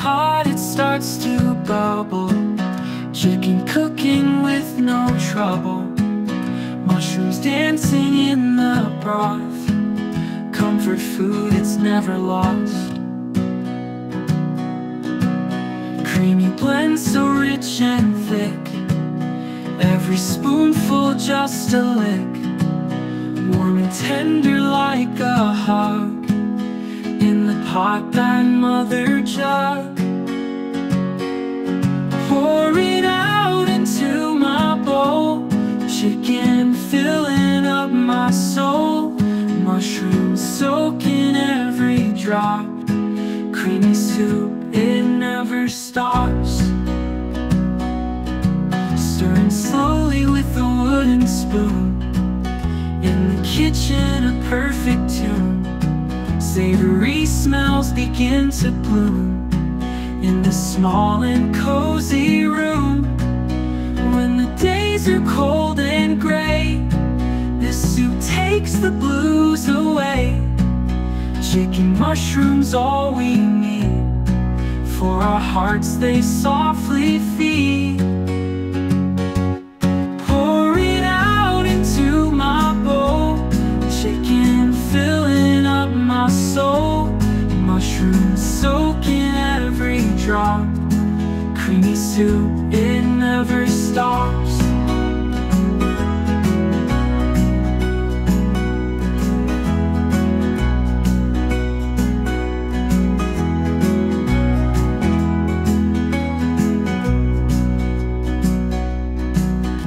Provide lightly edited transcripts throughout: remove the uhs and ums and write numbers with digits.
pot it starts to bubble, chicken cooking with no trouble, mushrooms dancing in the broth, comfort food, it's never lost. Creamy blend so rich and thick, every spoonful just a lick, warm and tender like a hug, in the pot that mother jug. Pour it out into my bowl, chicken filling up my soul, mushrooms soaking every drop, creamy soup, it never stops. Stirring slowly with a wooden spoon, in the kitchen a perfect tune, savory smells begin to bloom, in this small and cozy room. When the days are cold and gray, this soup takes the blues away. Chicken mushrooms all we need, for our hearts they softly feed. Pour it out into my bowl, chicken filling up my soul, mushrooms soaking every drop, creamy soup, it never stops.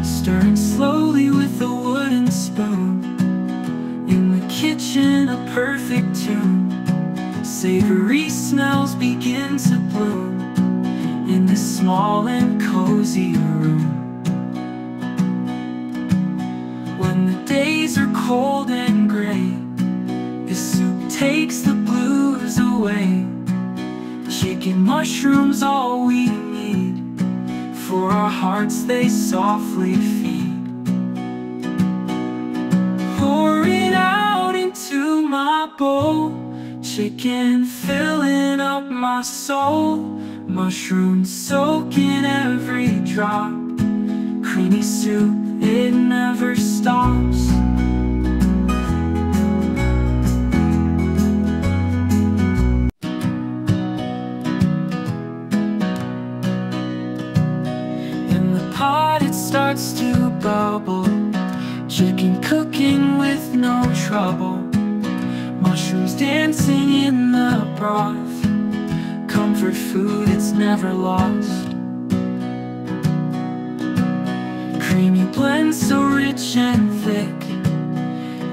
Stirring slowly with a wooden spoon, in the kitchen a perfect tune, savory smells begin to bloom, in this small and cozy room. When the days are cold and gray, this soup takes the blues away. Chicken mushrooms all we need, for our hearts they softly feed. Pour it out into my bowl, chicken filling up my soul, mushrooms soaking every drop, creamy soup, it never stops. In the pot it starts to bubble, chicken cooking with no trouble, mushrooms dancing in the broth, comfort food, it's never lost. Creamy blend so rich and thick,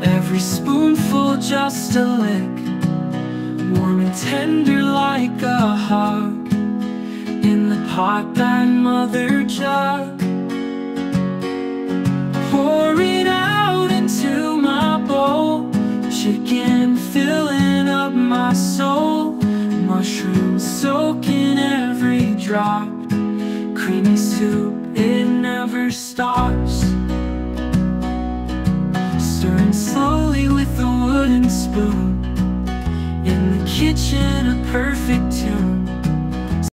every spoonful just a lick, warm and tender like a hug, in the pot that mother jug. Pour it out into my bowl, chicken filling up my soul, mushrooms soaking every drop, creamy soup, it never stops. Stirring slowly with a wooden spoon, in the kitchen a perfect tune,